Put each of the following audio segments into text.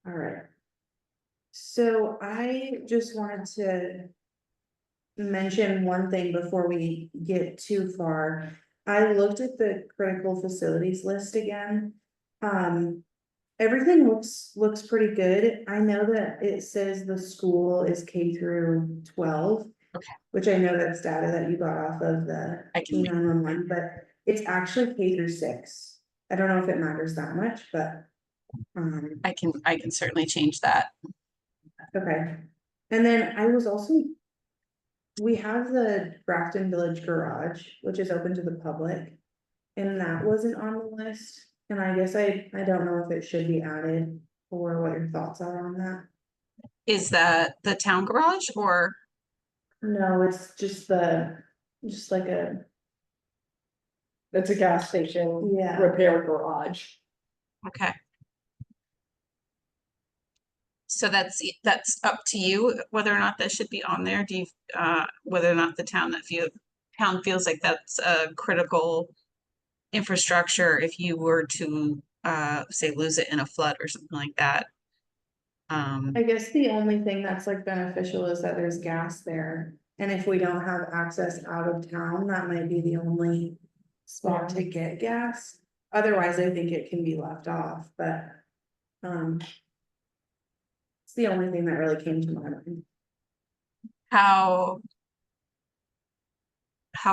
All right. So I just wanted to mention one thing before we get too far. I looked at the critical facilities list again. Everything looks pretty good. I know that it says the school is K through 12. Okay. Which I know that's data that you got off of the I can E911, but it's actually K through 6. I don't know if it matters that much, but I can certainly change that. okay. And then I was also, we have the Grafton Village Garage, which is open to the public. And that wasn't on the list. And I guess I don't know if it should be added or what your thoughts are on that. Is that the town garage or? No, it's just like a, It's a gas station yeah. repair garage. Okay. So that's up to you whether or not that should be on there. Do you whether or not the town feels like that's a critical infrastructure if you were to say lose it in a flood or something like that. I guess the only thing that's like beneficial is that there's gas there. And if we don't have access out of town, that might be the only spot to get gas. Otherwise, I think it can be left off, but it's the only thing that really came to my mind. How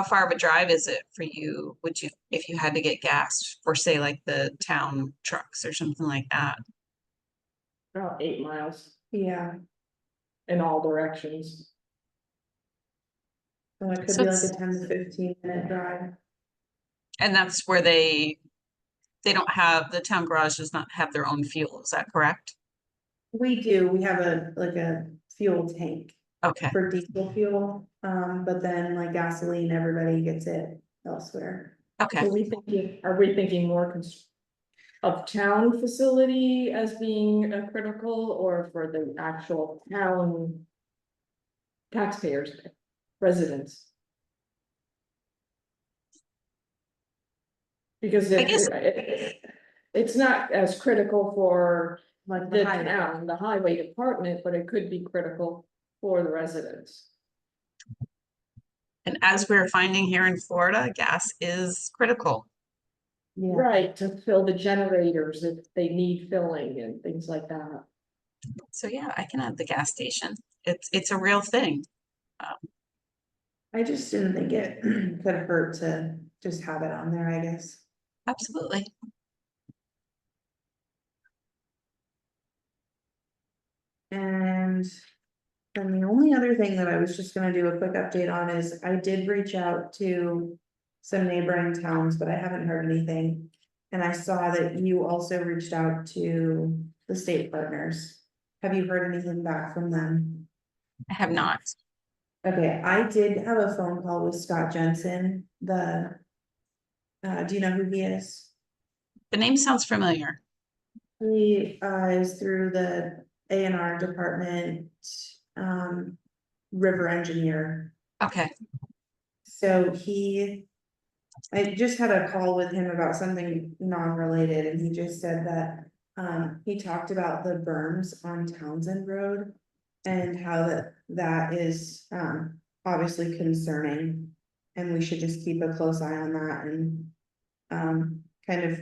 far of a drive is it for you? Would you, if you had to get gas for say like the town trucks or something like that? About 8 miles Yeah, in all directions. so it could So be like a 10 to 15 minute drive. And that's where they don't have, the town garage does not have their own fuel, is that correct? We do, we have a fuel tank Okay. for diesel fuel, but then like gasoline, everybody gets it elsewhere. Okay. Are we thinking more of town facility as being a critical, or for the actual town taxpayers, residents? Because I guess it's not as critical for Like the highway. town, the highway department, but it could be critical for the residents. And as we're finding here in Florida, gas is critical. Yeah. Right, to fill the generators if they need filling and things like that. So yeah, I can add the gas station. It's a real thing. I just didn't think it could hurt to just have it on there, I guess. Absolutely. And then the only other thing that I was just gonna do a quick update on is I did reach out to some neighboring towns, but I haven't heard anything. And I saw that you also reached out to the state partners. Have you heard anything back from them? I have not. Okay, I did have a phone call with Scott Jensen, do you know who he is? The name sounds familiar. He is through the A&R department, river engineer. Okay. So I just had a call with him about something non-related, and he just said that, he talked about the berms on Townsend Road. And how that is, obviously concerning, and we should just keep a close eye on that and, kind of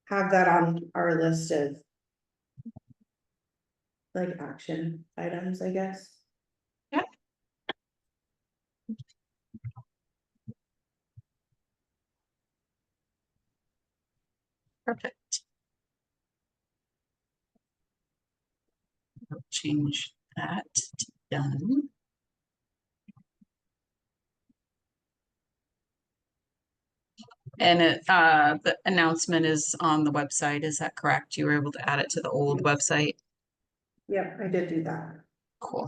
have that on our list of like action items, I guess. Yep. Perfect. I'll change that to done. And the announcement is on the website, is that correct? You were able to add it to the old website? Yep, I did do that. Cool.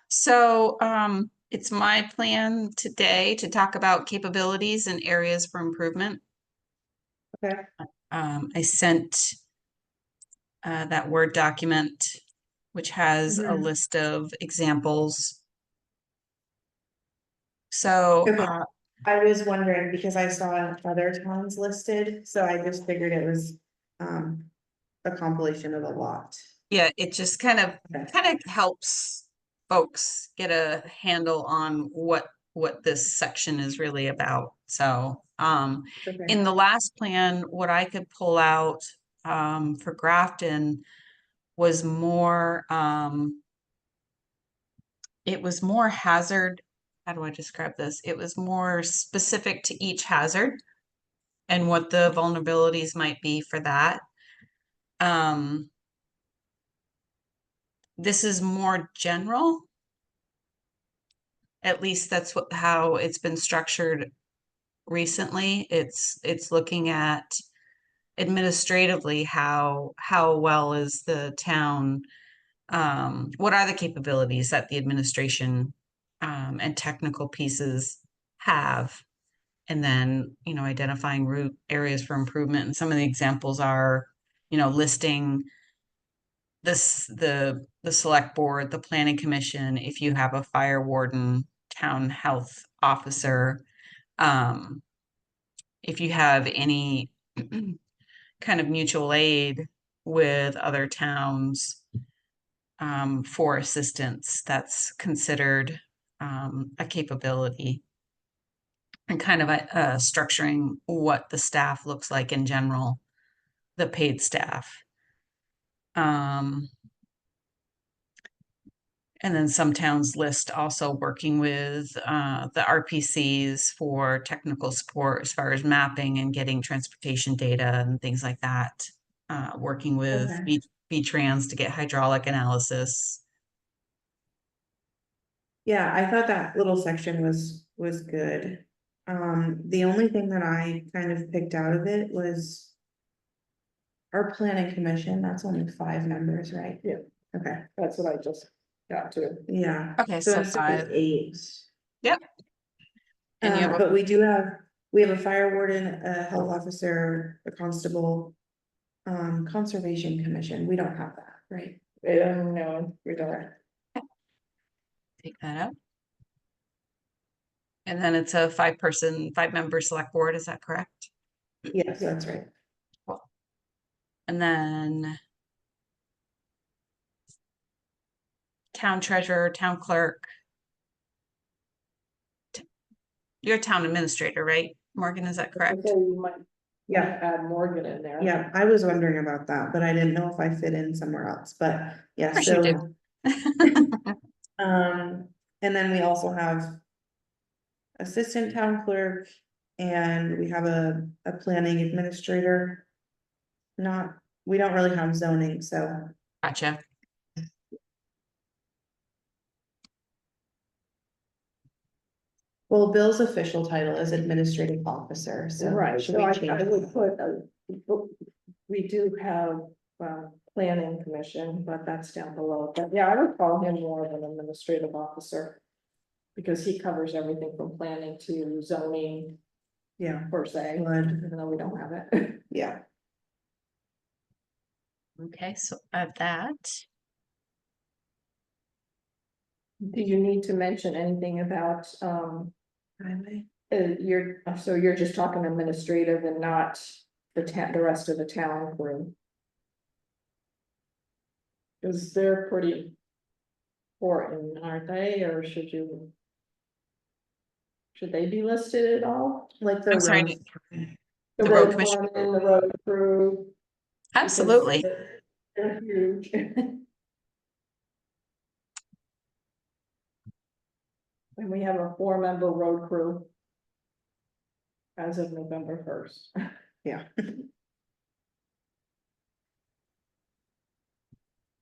So it's my plan today to talk about capabilities and areas for improvement. Okay. I sent that Word document, which has a list of examples. So Okay. I was wondering because I saw other towns listed, so I just figured it was, a compilation of a lot. Yeah, it just Okay. helps folks get a handle on what this section is really about. So, Okay. in the last plan, what I could pull out for Grafton was more it was more hazard. How do I describe this? It was more specific to each hazard and what the vulnerabilities might be for that. Um, this is more general. At least that's how it's been structured recently. It's looking at administratively how well is the town, what are the capabilities that the administration and technical pieces have, and then identifying root areas for improvement. And some of the examples are listing the select board, the planning commission, if you have a fire warden, town health officer, if you have any kind of mutual aid with other towns for assistance, that's considered a capability, and kind of structuring what the staff looks like in general, the paid staff. And then some towns list also working with the RPCs for technical support as far as mapping and getting transportation data and things like that. Working with Okay. V-Trans to get hydraulic analysis. Yeah, I thought that little section was good. The only thing that I kind of picked out of it was our planning commission, that's only 5 members, right? Yeah. Okay, That's what I just got to. yeah. Okay, So so instead of 5. 8. Yep. And you have a But we have a fire warden, a health officer, a constable, conservation commission, we don't have that, right? No, we don't. Okay. take that out. And then it's a 5-member select board, is that correct? Yes, that's right. And then town treasurer, town clerk. You're a town administrator, right? Morgan, is that correct? So you might Yeah, add Morgan in there. yeah, I was wondering about that, but I didn't know if I fit in somewhere else, but yeah, Of course you so. do. And then we also have assistant town clerk, and we have a planning administrator. Not, we don't really have zoning, so, Gotcha. well, Bill's official title is administrative officer, so. Right, Should so we I change would that? put, we do have, planning commission, but that's down below, but yeah, I would call him more of an administrative officer. Because he covers everything from planning to zoning Yeah, per se, Would. even though we don't have it. yeah, Okay, so add that. Do you need to mention anything about, highway, so you're just talking administrative and not the rest of the town crew? Cause they're pretty important, aren't they, or should they be listed at all? like the I'm sorry, road. The road road commissioner. foreman, the road crew. because Absolutely. They're huge. And we have a 4-member road crew. As of November 1st. Yeah,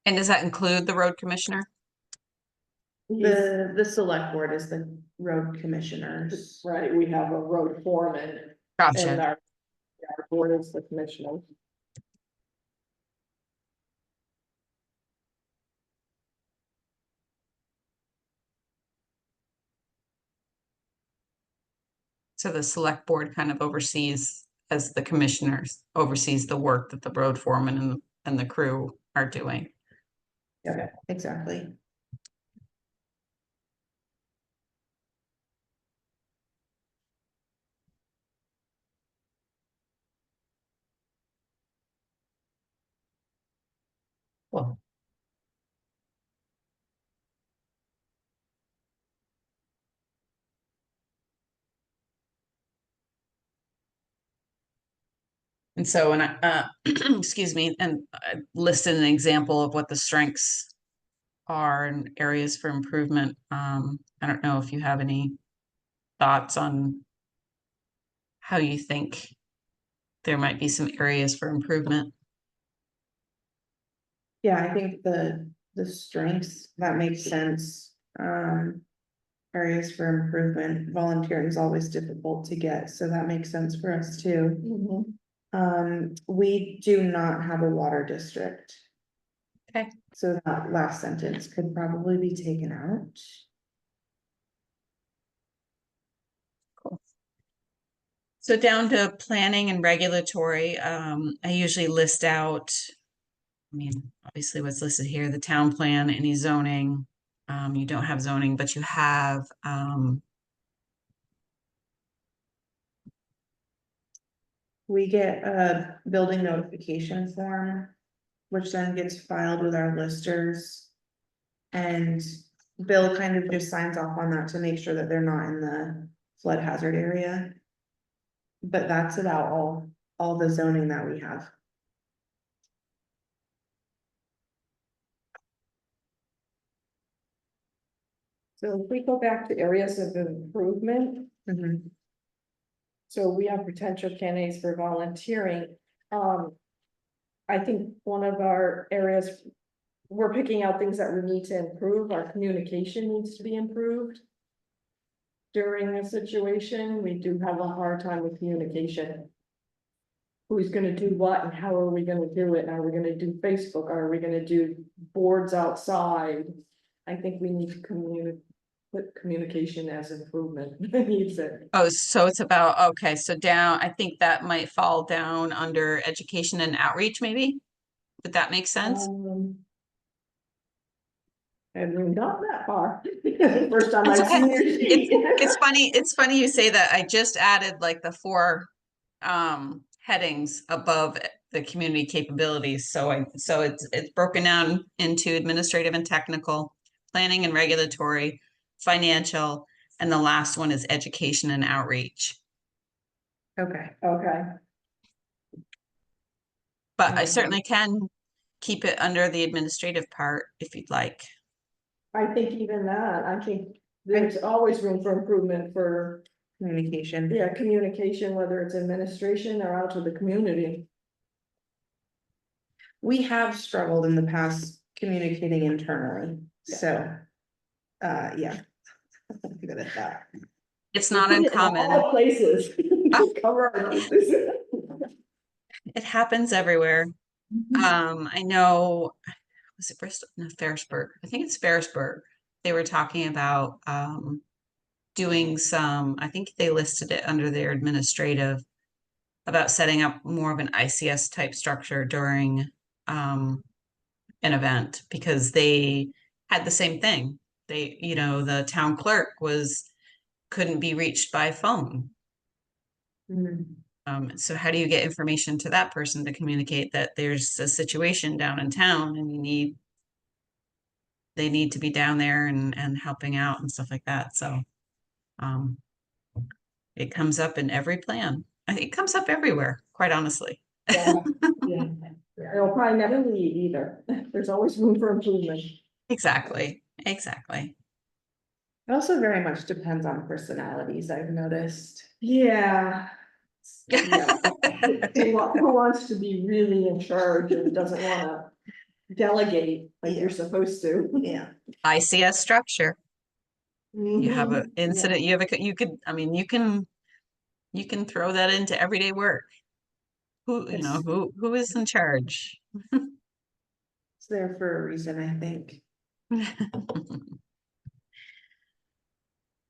And does that include the road commissioner? the select board is the road commissioners. Right, we have a road foreman and Gotcha. our board is the commissioner. So the select board kind of oversees, as the commissioners, oversees the work that the road foreman and the crew are doing. Yeah, exactly. Cool. And so, when I, excuse me, and I listed an example of what the strengths are and areas for improvement. I don't know if you have any thoughts on how you think there might be some areas for improvement. Yeah, I think the strengths, that makes sense. Areas for improvement, volunteering is always difficult to get, so that makes sense for us too. We do not have a water district. Okay. So that last sentence could probably be taken out. Cool. So down to planning and regulatory, I usually list out, I mean, obviously what's listed here, the town plan, any zoning. You don't have zoning, but you have, We get a building notification form, which then gets filed with our listers. And Bill kind of just signs off on that to make sure that they're not in the flood hazard area. But that's about all the zoning that we have. So if we go back to areas of improvement, Mhm. so we have potential candidates for volunteering. I think one of our areas, we're picking out things that we need to improve. Our communication needs to be improved. During a situation, we do have a hard time with communication. Who's gonna do what and how are we gonna do it? Are we gonna do Facebook? Are we gonna do boards outside? I think we need to put communication as improvement. Needs it. oh, so it's about, okay, so down, I think that might fall down under education and outreach, maybe? Would that make sense? And we've not that far. First time That's I've seen your okay. sheet. It's funny you say that. I just added like the 4 headings above the community capabilities. So it's broken down into administrative and technical, planning and regulatory, financial, and the last one is education and outreach. Okay, Okay, But I certainly can keep it under the administrative part if you'd like. I think even that, I think there's always room for improvement for, communication. yeah, communication, whether it's administration or out to the community. We have struggled in the past communicating internally, so, yeah. I'm good at that. It's not We put it in uncommon. all places. Cover our bases. It happens everywhere. I know, was it Bristol? No, Ferrisburg. I think it's Ferrisburg. They were talking about doing some, I think they listed it under their administrative, about setting up more of an ICS type structure during an event because they had the same thing. They, the town clerk couldn't be reached by phone. So how do you get information to that person to communicate that there's a situation down in town and they need to be down there and helping out and stuff like that. So it comes up in every plan. I think it comes up everywhere, quite honestly. Yeah, yeah. It'll probably never leave either. There's always room for improvement. Exactly. It also very much depends on personalities, I've noticed. Yeah. Yeah. Who wants to be really in charge and doesn't wanna delegate like you're supposed to? Yeah. ICS structure. You have an Mhm. incident, you can throw that into everyday work. Who is in charge? It's there for a reason, I think.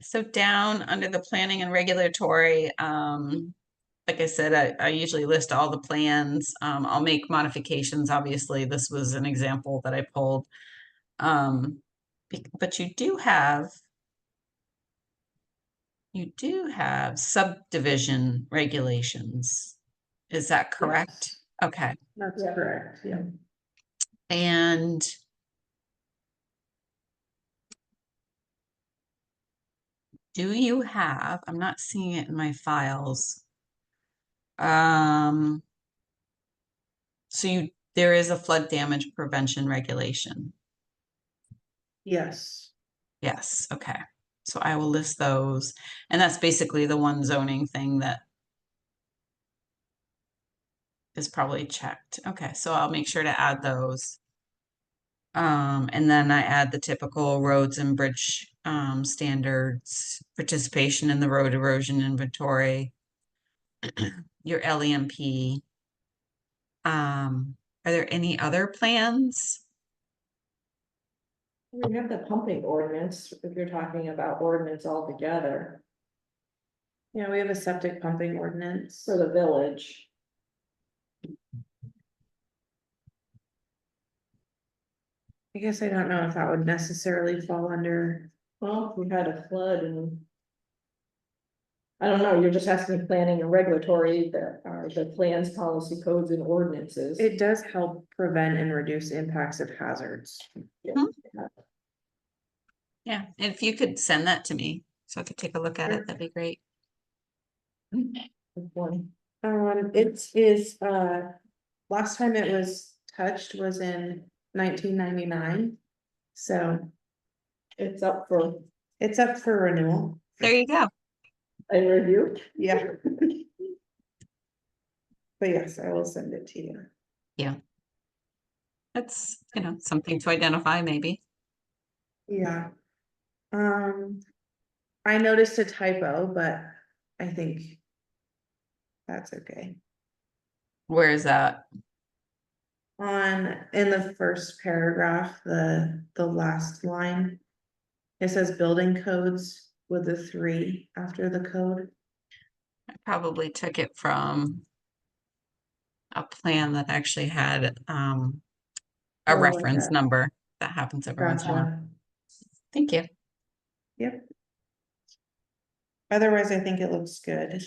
So down under the planning and regulatory, like I said, I usually list all the plans. I'll make modifications. Obviously, this was an example that I pulled. But you do have subdivision regulations. Is that correct? Yes, Okay. that's Yeah. correct, yeah. And do you have, I'm not seeing it in my files. So there is a flood damage prevention regulation. Yes. Yes, okay. So I will list those. And that's basically the one zoning thing that is probably checked. Okay, so I'll make sure to add those. And then I add the typical roads and bridge standards, participation in the road erosion inventory, your LEMP. Are there any other plans? We have the pumping ordinance, if you're talking about ordinance altogether Yeah, we have a septic pumping ordinance. for the village. I guess I don't know if that would necessarily fall under, Well, if we had a flood and. I don't know, you're just asking planning and regulatory, that are the plans, policy codes and ordinances. it does help prevent and reduce impacts of hazards. Yeah, and if you could send that to me so I could take a look at it, that'd be great. One. It is, last time it was touched was in 1999. So It's up for it's up for renewal. There you go. a review. Yeah. But yes, I will send it to you. That's, something to identify maybe. Yeah. I noticed a typo, but I think that's okay. Where is that? In the first paragraph, the last line. It says building codes with the 3 after the code. I probably took it from a plan that actually had a Oh, reference okay. number. That happens every once in a while. Gotcha. Thank you. Yep. Otherwise, I think it looks good.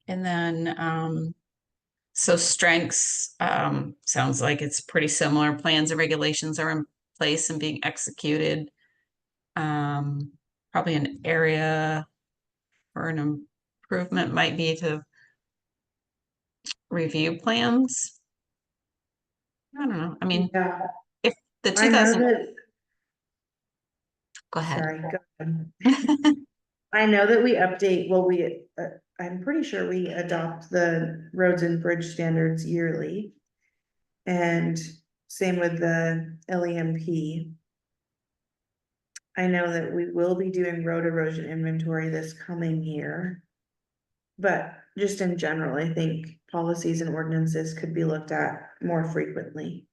And then so strengths, sounds like it's pretty similar. Plans and regulations are in place and being executed. Probably an area for an improvement might be to review plans. I don't know. I mean, Yeah, if the I know 2000, that, go ahead. sorry, go ahead. I know that we update, well, I'm pretty sure we adopt the roads and bridge standards yearly. And same with the LEMP. I know that we will be doing road erosion inventory this coming year. But just in general, I think policies and ordinances could be looked at more frequently.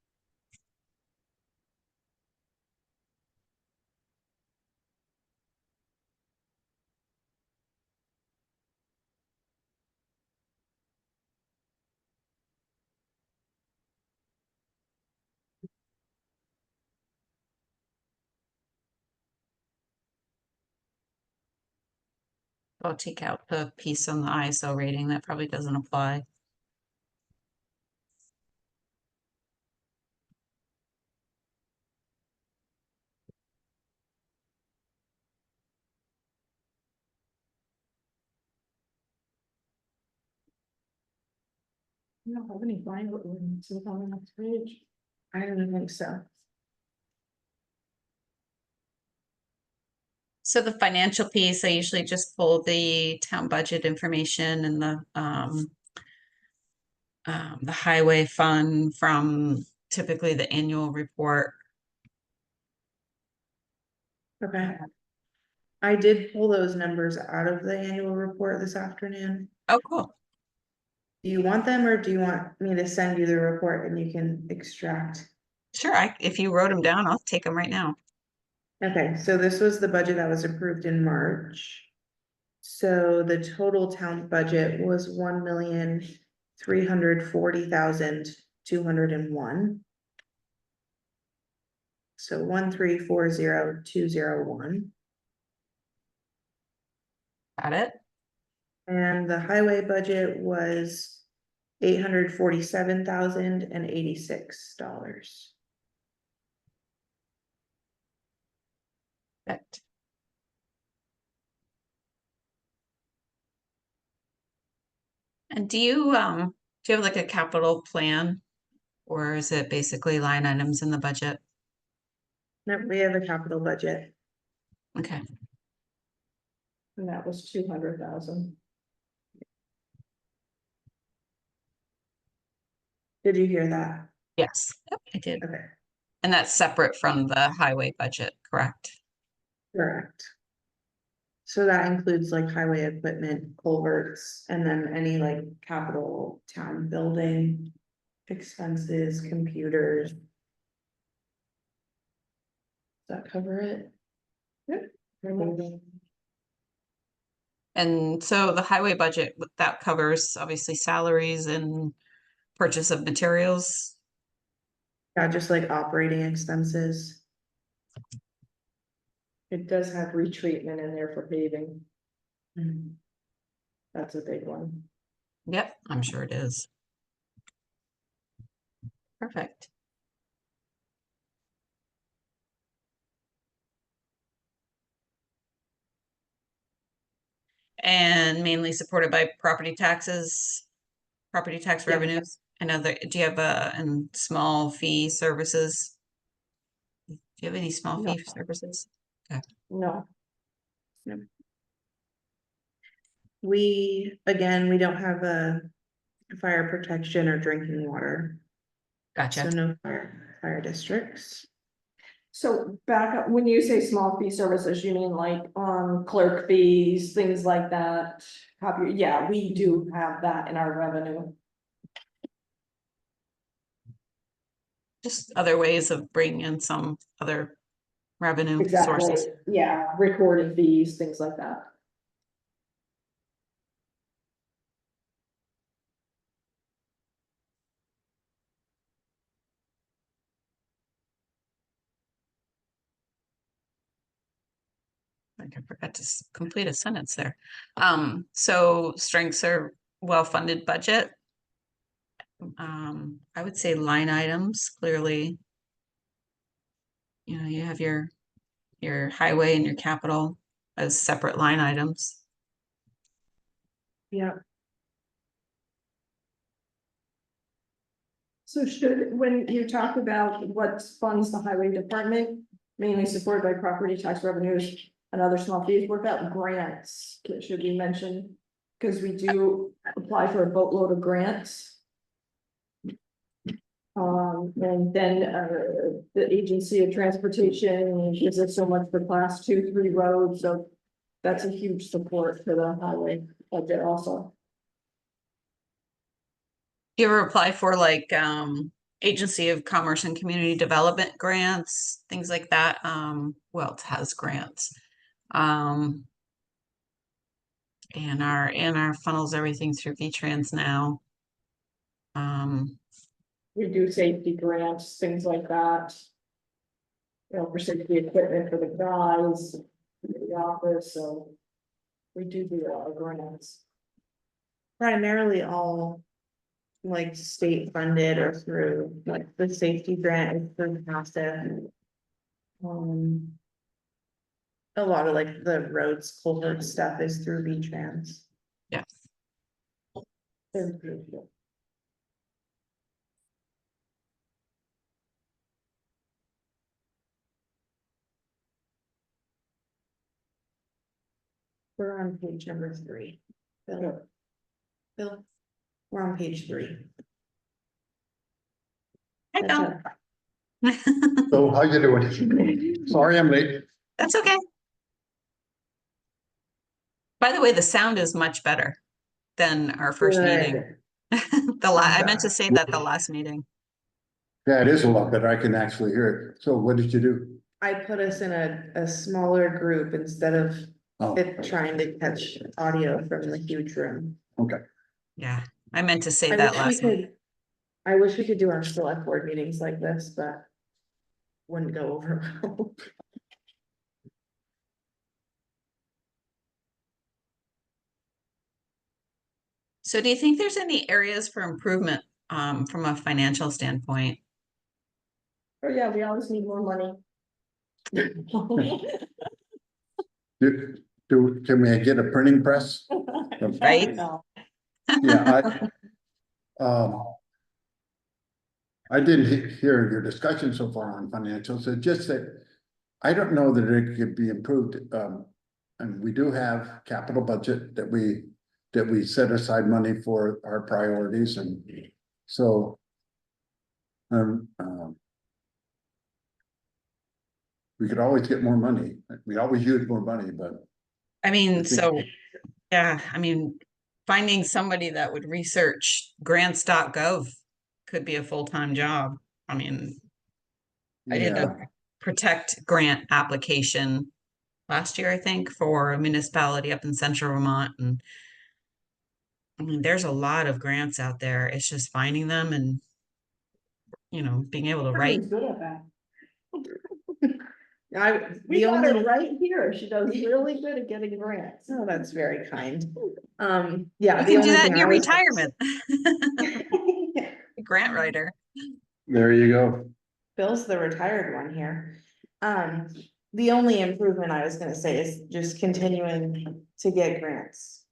I'll take out the piece on the ISO rating. That probably doesn't apply. You don't have any final ordinances on the next page. I don't think so. So the financial piece, I usually just pull the town budget information and the highway fund from typically the annual report. Okay. I did pull those numbers out of the annual report this afternoon. Oh, cool. Do you want them or do you want me to send you the report and you can extract? Sure, if you wrote them down, I'll take them right now. Okay, so this was the budget that was approved in March. So the total town budget was 1,340,201. So 1,340,201. Got it? And the highway budget was $847,086. Perfect. And do you have like a capital plan? Or is it basically line items in the budget? No, we have a capital budget. Okay, And that was 200,000. Did you hear that? yes, yep, I did. Okay, And that's separate from the highway budget, correct? correct. So that includes like highway equipment, culverts, and then any like capital town building expenses, computers. Does that cover it? And so the highway budget, that covers obviously salaries and purchase of materials. Yeah, just like operating expenses. It does have retreatment in there for paving. Mhm. That's a big one. Yep, I'm sure it is. Perfect. And mainly supported by property taxes, property tax Yeah. revenues, and other, do you have and small fee services? Do you have any small No. fee services? No, Again, we don't have a fire protection or drinking water, so Gotcha. no fire districts. so back up, when you say small fee services, you mean like clerk fees, things like that? Copy, yeah, we do have that in our revenue. Just other ways of bringing in some other revenue Exactly, sources. yeah, recording fees, things like that. I forgot to complete a sentence there. So strengths are well-funded budget. I would say line items, clearly. You know, you have your highway and your capital as separate line items. Yeah, So when you talk about what funds the highway department, mainly supported by property tax revenues and other small fees, what about grants? Should we mention? Because we do apply for a boatload of grants. And then, the agency of transportation gives us so much for class 2, 3 roads, so that's a huge support for the highway budget also. Do you ever apply for like Agency of Commerce and Community Development grants, things like that? Well, it has grants. And our funnels everything through V-Trans now. We do safety grants, things like that. You know, for safety equipment for the guys, in the office, so we do a lot of grants. primarily all like state funded or through like the safety grant is through passive. A lot of like the roads, culvert stuff is through V-Trans. yeah. We're on page number 3. Bill, we're on page 3. I That's know. it. So how you doing? Sorry I'm late. That's okay. By the way, the sound is much better than our first meeting. Good. I meant to say that the last meeting. Yeah, it is a lot better. I can actually hear it. So what did you do? I put us in a smaller group instead of Oh, it trying to catch audio from the huge room. okay. Yeah, I meant to say I that wish we last meeting. could, I wish we could do our select board meetings like this, but wouldn't go over well. So do you think there's any areas for improvement, from a financial standpoint? Oh, yeah, we always need more money. Can we get a printing press? Right? No. Yeah, I didn't hear your discussion so far on financials. It's just that I don't know that it could be improved. And we do have capital budget that we set aside money for our priorities, and so we could always get more money. We always use more money, but I mean, I think- so, yeah, I mean, finding somebody that would research grants.gov could be a full-time job. I mean, I did yeah, a protect grant application last year, I think, for a municipality up in central Vermont. And I mean, there's a lot of grants out there. It's just finding them and, being able to write. She's good at that. We the got only, her right here. She does really good at getting grants. oh, that's very kind. Yeah. You the can do only that thing in I your was- retirement. Grant writer. there you go. Bill's the retired one here. The only improvement I was gonna say is just continuing to get grants.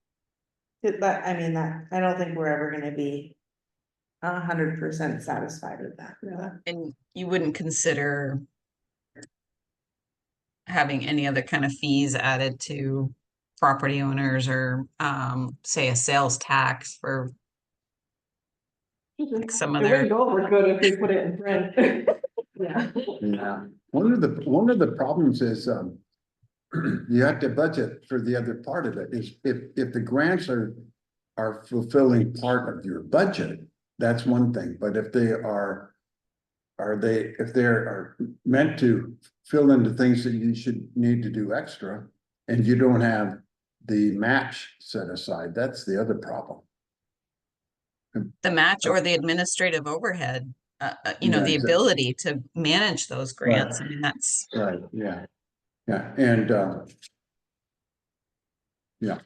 But I mean, that, I don't think we're ever gonna be 100% satisfied with that. And you wouldn't consider having any other kind of fees added to property owners or, say, a sales tax for like some It other. wouldn't go over good if we put it in print. Yeah. Yeah, one of the problems is, you have to budget for the other part of it, is if the grants are fulfilling part of your budget, that's one thing, but if they are meant to fill into things that you should need to do extra, and you don't have the match set aside, that's the other problem. The match or the administrative overhead, Yeah, the exactly. ability to manage those grants. I mean, that's, Right, yeah, yeah, and, yeah.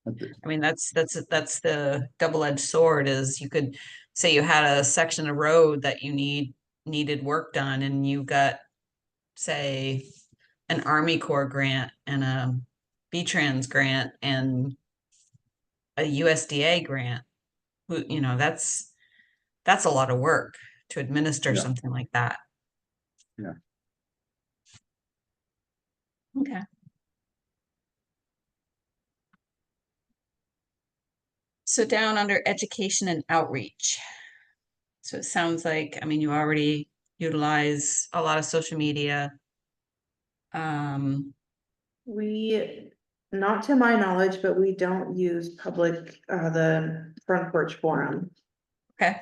I mean, that's the double-edged sword is you could say you had a section of road that you needed work done and you got, say, an Army Corps grant and a B-Trans grant and a USDA grant. That's a lot of work to administer Yeah. something like that. Yeah. Okay. So down under education and outreach. So it sounds like, I mean, you already utilize a lot of social media. We, not to my knowledge, but we don't use public, the front porch forum. Okay.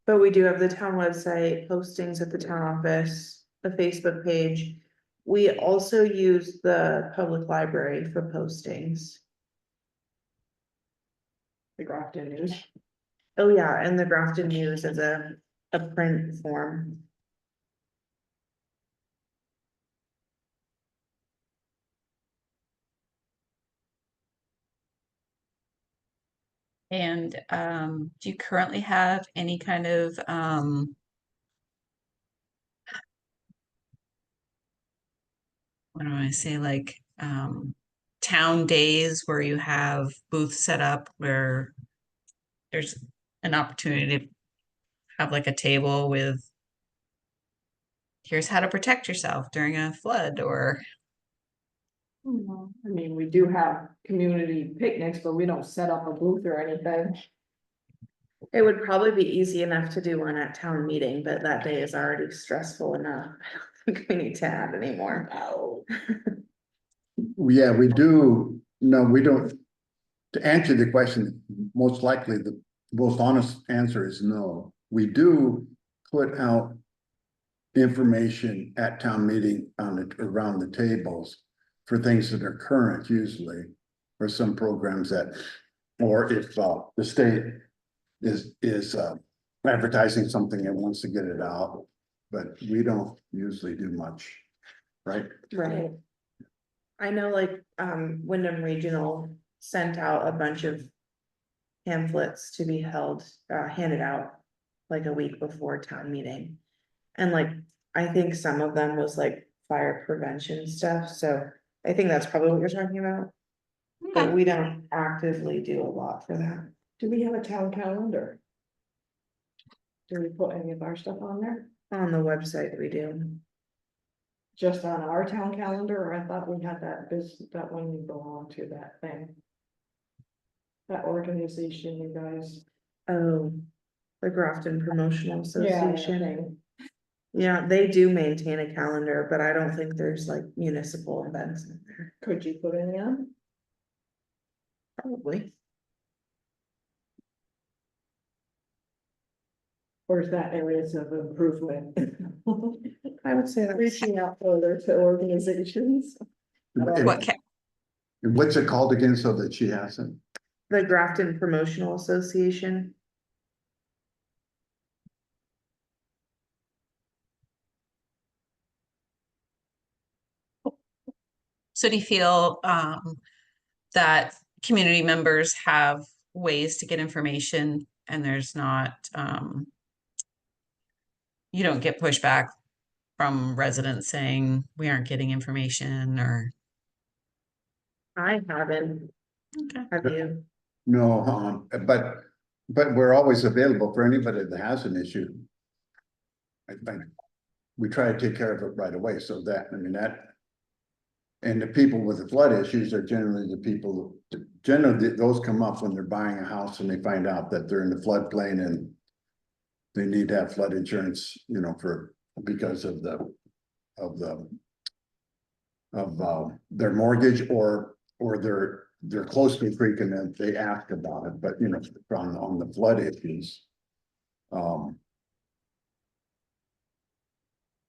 But we do have the town website, postings at the town office, a Facebook page. We also use the public library for postings. The Grafton News. Oh, yeah, and the Grafton News as a print form. And do you currently have any kind of what do I say, like town days where you have booths set up where there's an opportunity to have like a table with here's how to protect yourself during a flood or I mean, we do have community picnics, but we don't set up a booth or anything. It would probably be easy enough to do one at town meeting, but that day is already stressful enough. I don't think we need to add any more. Yeah, we do, no, we don't. To answer the question, most likely the most honest answer is no. We do put out information at town meeting around the tables for things that are current usually, or some programs that, or if the state is advertising something and wants to get it out, but we don't usually do much, right? Right. I know like, Wyndham Regional sent out a bunch of pamphlets to be handed out like a week before town meeting. And like, I think some of them was like fire prevention stuff, so I think that's probably what you're talking about. But we don't actively do a lot for that. Do we have a town calendar? Do we put any of our stuff on there? On the website we do. Just on our town calendar, or I thought we had that one you belong to, that thing. That organization, you guys. Oh, the Grafton Promotional Association. thing. Yeah, they do maintain a calendar, but I don't think there's like municipal events in there, Could you put any on? probably. Or is that areas of improvement? I would say that's, Reaching out further to organizations. What ca- And what's it called again, so that she hasn't? the Grafton Promotional Association. So do you feel that community members have ways to get information and there's not you don't get pushback from residents saying we aren't getting information or I haven't, okay. have you? No, but we're always available for anybody that has an issue. We try to take care of it right away, so that, I mean, that. And the people with the flood issues are generally the people, generally, those come up when they're buying a house and they find out that they're in the floodplain and. They need to have flood insurance, you know, because of their mortgage or they're close to a creek and then they ask about it, but you know, on the flood issues.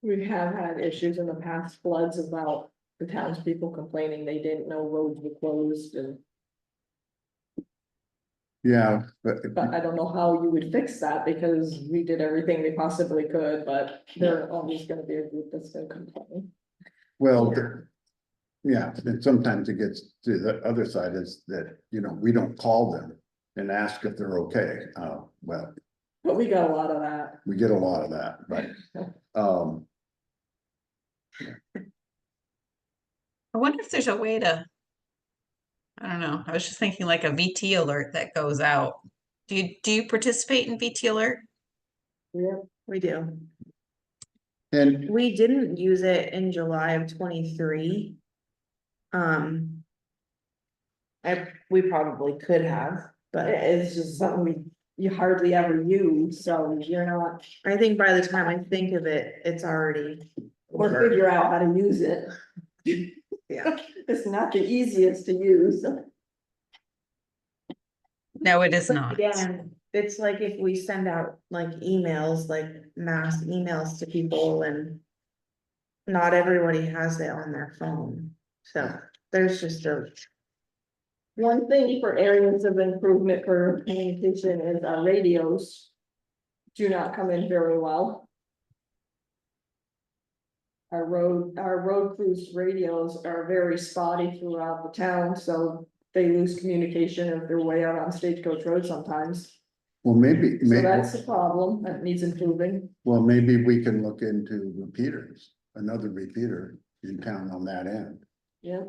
We have had issues in the past floods about the townspeople complaining they didn't know roads were closed and. Yeah, But I don't know how you would fix that because we did everything we possibly could, but there always gonna be a group that's gonna complain. well, yeah, and sometimes it gets to the other side is that, you know, we don't call them and ask if they're okay. Well, But we got a lot of that. we get a lot of that, but, I wonder if there's a way to I don't know. I was just thinking like a VT alert that goes out. Do you participate in VT alert? Yeah, We do. and We didn't use it in July of 23. We probably could have, but it's just something you hardly ever use, so you're not, I think by the time I think of it, it's already. or over. figure out how to use it. Yeah, It's not the easiest to use. No, it is but not. again, it's like if we send out like emails, like mass emails to people and. Not everybody has it on their phone, so there's just a, One thing for areas of improvement for communication is our radios. Do not come in very well. Our road crews radios are very spotty throughout the town, so they lose communication if they're way out on Stagecoach Road sometimes. well, maybe, So that's a problem that needs improving. well, maybe we can look into repeaters, another repeater in town on that end. Yeah.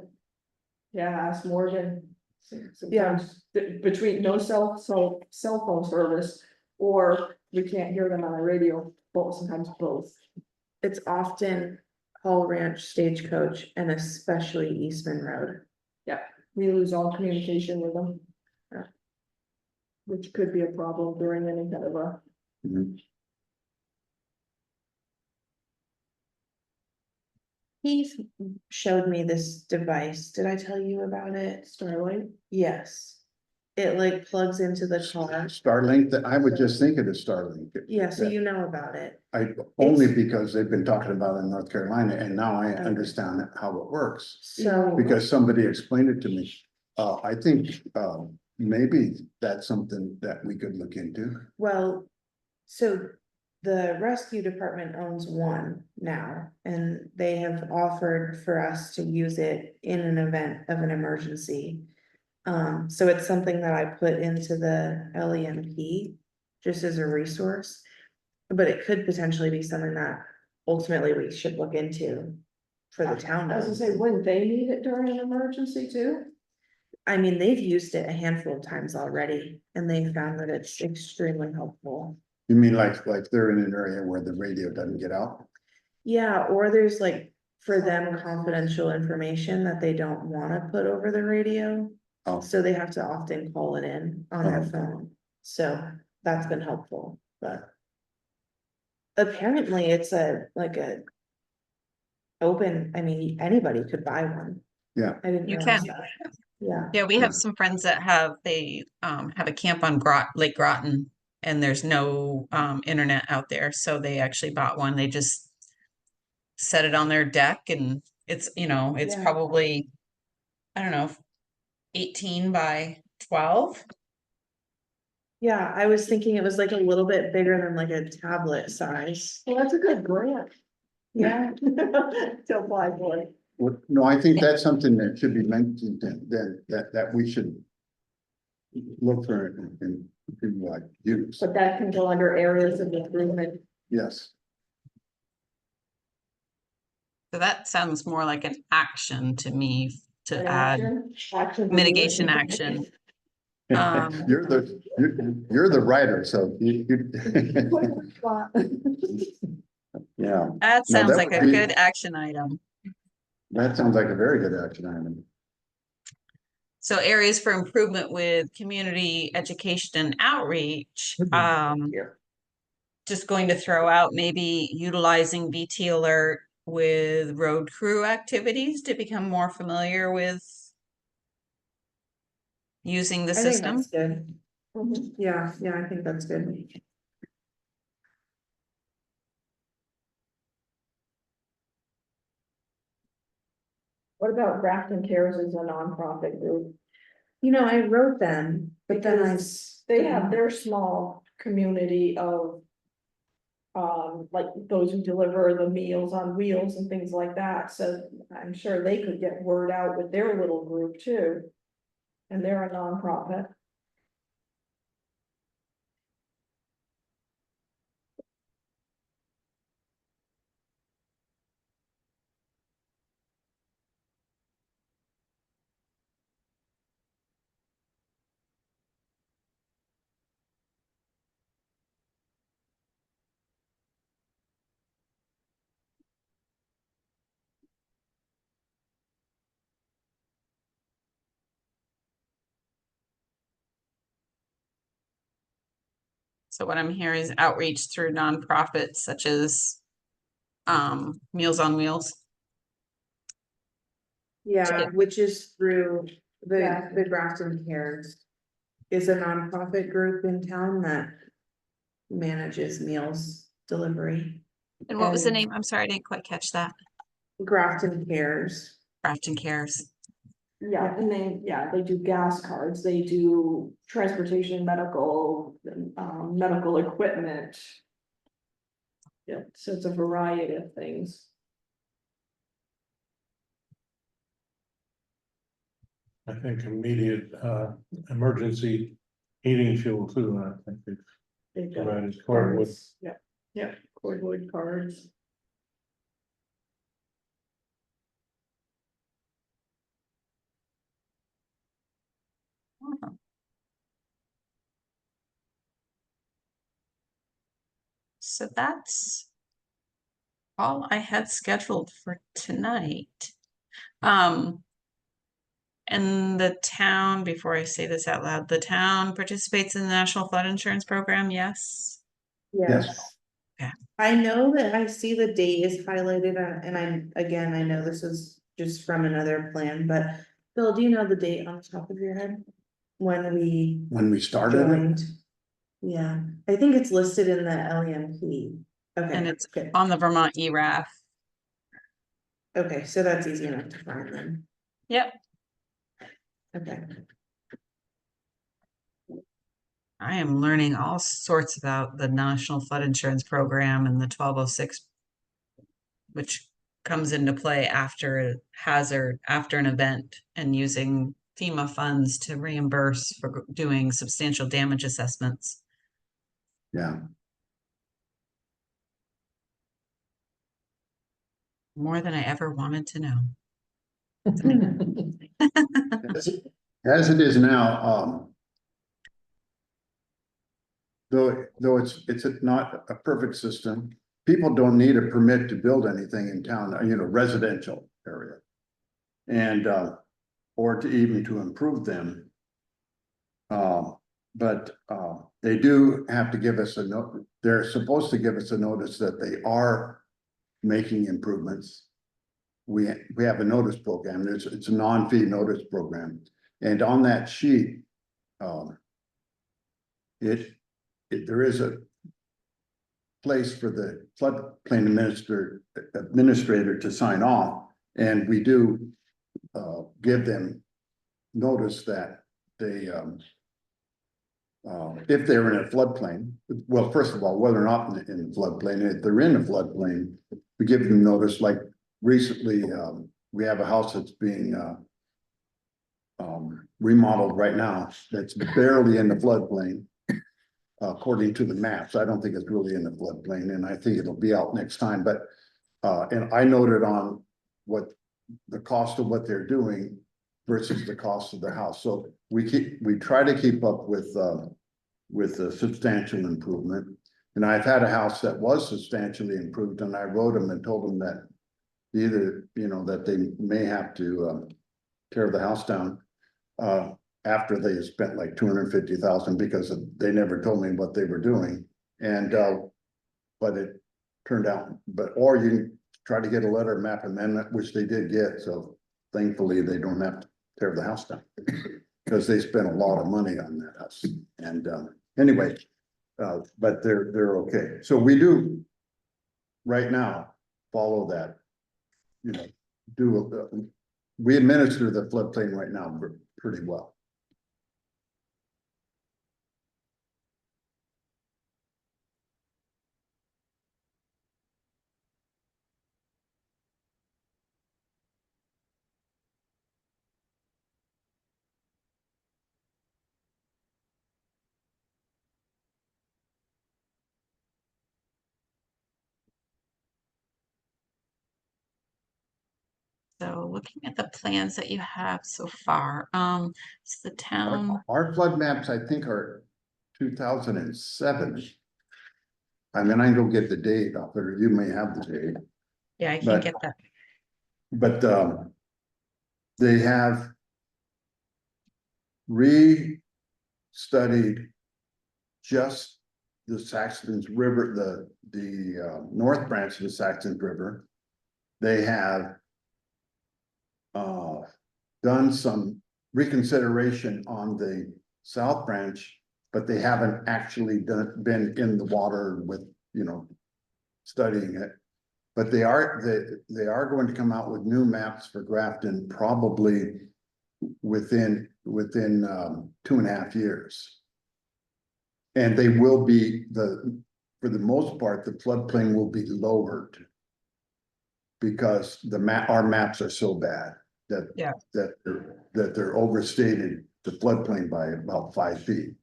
Yeah, ask Morgan. Yeah. Sometimes between no cell phone service, or we can't hear them on the radio, but sometimes both. it's often Hall Ranch, Stagecoach, and especially Eastman Road. We lose all communication with them. Yeah. Which could be a problem during any kind of a, Mhm. He showed me this device, did I tell you about it? Starlight. Yes. It like plugs into the car, Starlink, I would just think it is Starlink. yeah, so you know about it, Only because they've been talking about it in North Carolina, and now I Okay. understand how it works. so. Because somebody explained it to me. I think, maybe that's something that we could look into. Well, so the rescue department owns one now, and they have offered for us to use it in an event of an emergency. So it's something that I put into the LEMP just as a resource. But it could potentially be something that ultimately we should look into for the town. I was gonna say, wouldn't they need it during an emergency too? I mean, they've used it a handful of times already, and they found that it's extremely helpful. You mean like they're in an area where the radio doesn't get out? Yeah, or there's like, for them, confidential information that they don't wanna put over the radio. Oh. So they have to often call it in on their Oh. phone, so that's been helpful, but. Apparently, it's like a. Open, I mean, anybody could buy one. Yeah. I didn't You realize can. that. Yeah, Yeah, we have some friends that have a camp on Lake Groton, and there's no internet out there, so they actually bought one. They just set it on their deck, and it's it's Yeah. probably, I don't know, 18 by 12. yeah, I was thinking it was like a little bit bigger than like a tablet size. Well, that's a good grant. Yeah, To apply for it. No, I think that's something that should be mentioned, that we should look for it and like use. But that can go under areas of improvement. Yes. So that sounds more like an action to me to An add action to do mitigation it. action. You're the writer, so yeah, That sounds that like would a be- good action item. that sounds like a very good action item. So areas for improvement with community education and outreach. Yeah. Just going to throw out maybe utilizing BT Alert with road crew activities to become more familiar with using the I think system. that's good. Mhm. Yeah, I think that's good. What about Grafton Cares as a nonprofit group? You know, I wrote them, but then I. They have their small community of. Like those who deliver the Meals on Wheels and things like that, so I'm sure they could get word out with their little group too. And they're a nonprofit. So what I'm hearing is outreach through nonprofits such as Meals on Wheels. Yeah, which is through Yeah. the Grafton Cares. Is a nonprofit group in town that manages meals delivery. And what was the And- name? I'm sorry, I didn't quite catch that. Grafton Cares. Grafton Cares. Yeah, and they do gas cards, they do transportation, medical equipment. Yeah, so it's a variety of things. I think immediate emergency heating fuel too, I think it's They've got provided cordwood. cards. Yeah, cordwood cards. So that's all I had scheduled for tonight. And the town, before I say this out loud, the town participates in the National Flood Insurance Program, yes? Yes. Yeah. I know that I see the date is highlighted and I know this is just from another plan, but Bill, do you know the date on the top of your head? When we started it, joined? Yeah, I think it's listed in the LEMP. Okay. And it's good. on the Vermont ERAF. Okay, so that's easy enough to find then. Yep. Okay. I am learning all sorts about the National Flood Insurance Program and the 1206, which comes into play after a hazard, after an event, and using FEMA funds to reimburse for doing substantial damage assessments. Yeah, More than I ever wanted to know. as it is now, though it's not a perfect system, people don't need a permit to build anything in town, residential area. And, or to even to improve them. But they do have to give us a note, they're supposed to give us a notice that they are making improvements. We have a notice program, it's a non-fee notice program, and on that sheet, there is a place for the floodplain administrator to sign off, and we do give them notice that they if they're in a floodplain, well, first of all, whether or not in the floodplain, if they're in a floodplain, we give them notice. Like recently, we have a house that's being remodeled right now that's barely in the floodplain. According to the maps, I don't think it's really in the floodplain, and I think it'll be out next time, but and I noted on what the cost of what they're doing versus the cost of the house. So we try to keep up with a substantial improvement. And I've had a house that was substantially improved, and I wrote them and told them that either, that they may have to tear the house down after they spent like $250,000, because they never told me what they were doing. And but it turned out, or you can try to get a letter of map amendment, which they did get. So thankfully they don't have to tear the house down because they spent a lot of money on that house. And anyway, but they're okay. So we do right now follow that, we administer the floodplain right now pretty well. So looking at the plans that you have so far, it's the town. Our flood maps, I think, are 2007. I mean, I can go get the date off it, or you may have the date. Yeah, I can but- get that. But they have re-studied just the Saxon's River, the north branch of the Saxon's River. They have done some reconsideration on the south branch, but they haven't actually been in the water with, studying it. But they are going to come out with new maps for Grafton probably within 2.5 years. And they will be for the most part, the floodplain will be lowered because our maps are so bad that they're overstated the floodplain by about 5 feet.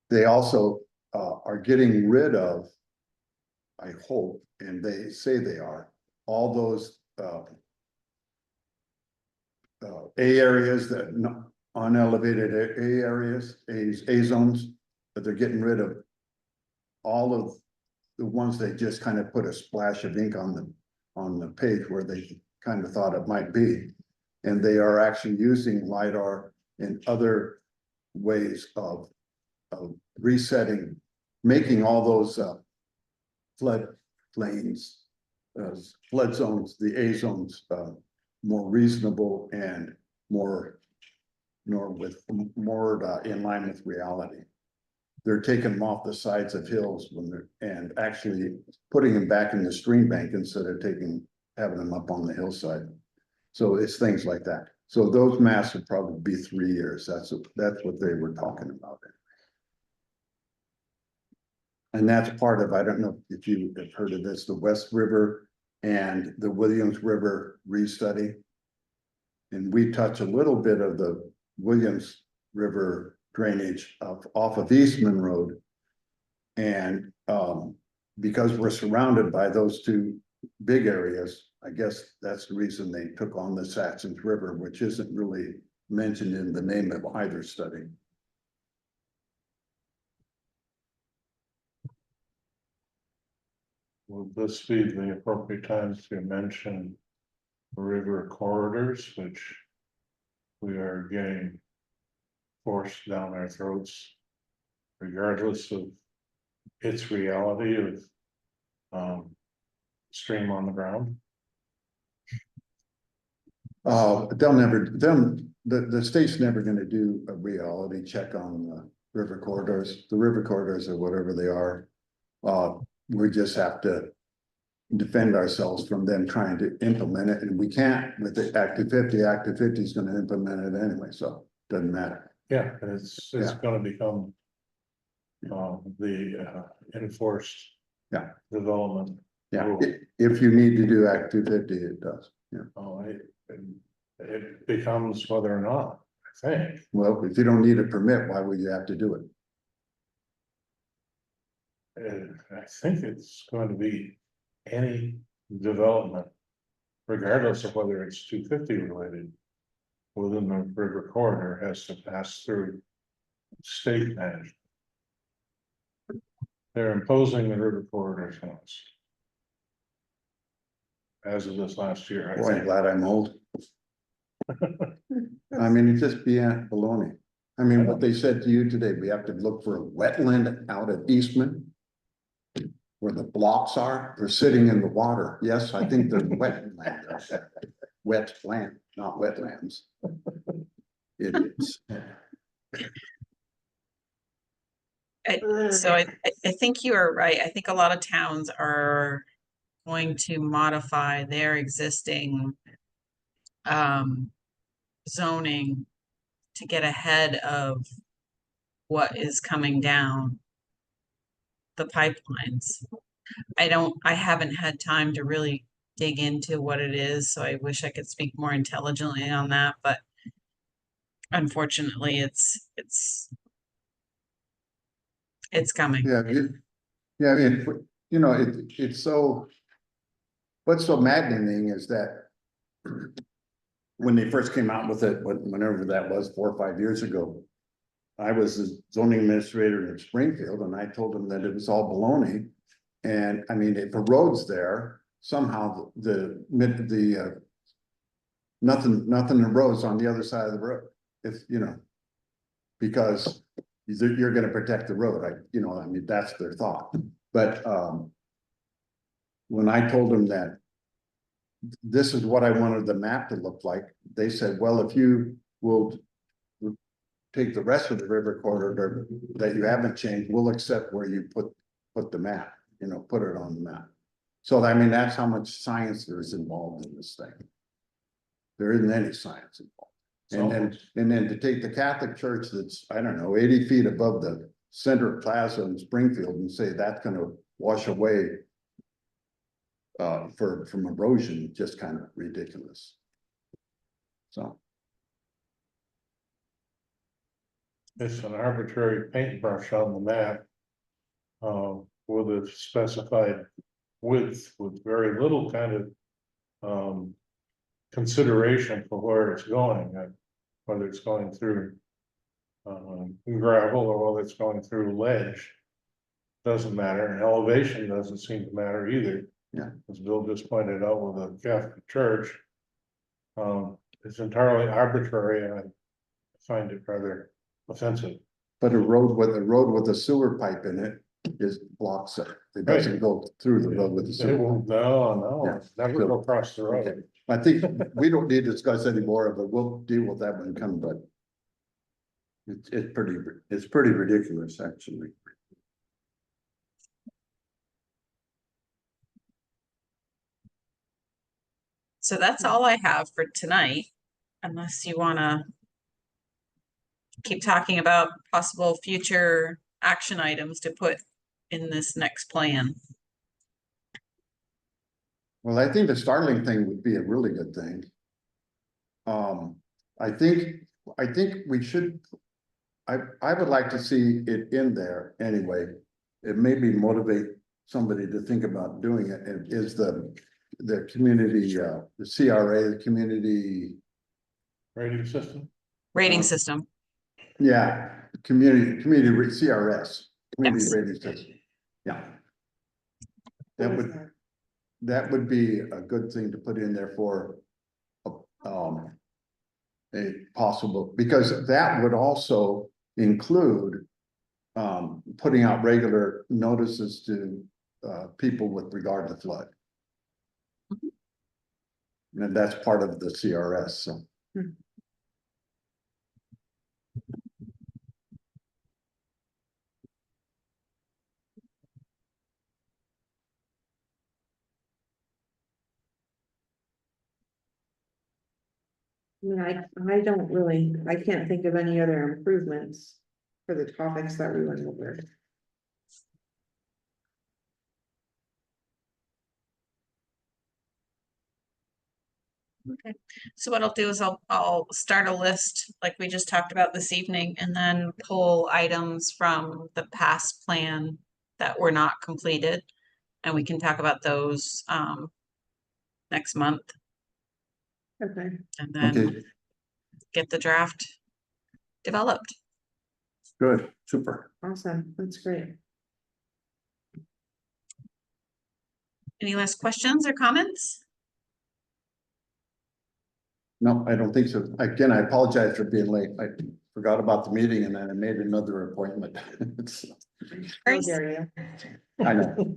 They also are getting rid of, I hope, and they say they are, all those A areas, that unelevated A areas, A zones, that they're getting rid of all of the ones they just kind of put a splash of ink on the page where they kind of thought it might be. And they are actually using LiDAR and other ways of resetting, making all those flood plains, flood zones, the A zones, more reasonable and more in line with reality. They're taking them off the sides of hills and actually putting them back in the stream bank instead of having them up on the hillside. So it's things like that. So those maps would probably be 3 years. That's what they were talking about. And that's part of, I don't know if you have heard of this, the West River and the Williams River restudy. And we touch a little bit of the Williams River drainage off of Eastman Road. And, because we're surrounded by those two big areas, I guess that's the reason they took on the Saxons River, which isn't really mentioned in the name of either study. Will this be the appropriate time to mention river corridors, which we are getting forced down our throats, regardless of its reality of stream on the ground? The state's never gonna do a reality check on the river corridors. The river corridors are whatever they are. We just have to defend ourselves from them trying to implement it, and we can't with the Active 50. Active 50 is gonna implement it anyway, so doesn't matter. Yeah, it's Yeah. gonna become the enforced development. Yeah, rule. if you need to do Act 250, it does, yeah. It becomes whether or not, I think. Well, if you don't need a permit, why would you have to do it? I think it's going to be any development, regardless of whether it's 250 related, within the river corridor has to pass through state management. They're imposing the river corridors on us. As of this last year, I Boy, I'm think. glad I'm old. I mean, it's just beyond baloney. I mean, what they said to you today, we have to look for a wetland out at Eastman. Where the blocks are, they're sitting in the water. Yes, I think they're wetland. Wet land, not wetlands. Idiots. So I think you are right. I think a lot of towns are going to modify their existing zoning to get ahead of what is coming down the pipelines. I haven't had time to really dig into what it is, so I wish I could speak more intelligently on that, but unfortunately it's coming. Yeah, it's so. What's so maddening is that. When they first came out with it, whenever that was 4 or 5 years ago. I was the zoning administrator in Springfield and I told them that it was all baloney. And I mean, if a road's there, somehow nothing arose on the other side of the road. If, because you're gonna protect the road, I mean, that's their thought. But when I told them that this is what I wanted the map to look like, they said, well, if you will take the rest of the river corridor that you haven't changed, we'll accept where you put the map, put it on the map. So I mean, that's how much science there is involved in this thing. There isn't any science involved. And then to take the Catholic Church that's, I don't know, 80 feet above the center plaza in Springfield and say that's gonna wash away from erosion, just kind of ridiculous. So. It's an arbitrary paintbrush on the map. With a specified width with very little kind of consideration for where it's going, whether it's going through gravel or whether it's going through ledge. Doesn't matter, and elevation doesn't seem to matter either. Yeah. As Bill just pointed out with the Catholic Church. It's entirely arbitrary and I find it rather offensive. But a road with a sewer pipe in it blocks it. It doesn't go through the road with the It sewer. won't, no, Yeah. it's never go across the road. Okay. I think we don't need to discuss any more of it. We'll deal with that when it comes, but it's pretty ridiculous, actually. So that's all I have for tonight, unless you wanna keep talking about possible future action items to put in this next plan. Well, I think the Starlink thing would be a really good thing. I think I think we should. I would like to see it in there anyway. It maybe motivate somebody to think about doing it. It is the community, the CRA, the community, Rating system? Rating Um, system. yeah, CRS, community Yes. rating system. Yeah. What That is would, that would be a good thing to put in there for a possible, because that would also include putting out regular notices to people with regard to flood. And that's part of the CRS, so. I mean, I don't really, I can't think of any other improvements for the topics that we went over. So what I'll do is I'll start a list like we just talked about this evening and then pull items from the past plan that were not completed. And we can talk about those next month Okay, and then Okay, get the draft developed. good, super. awesome, that's great. Any last questions or comments? No, I don't think so. Again, I apologize for being late. I forgot about the meeting and then I made another appointment. How Grace? dare you? I know.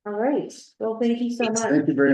All right, well, thank you so much. Thank you very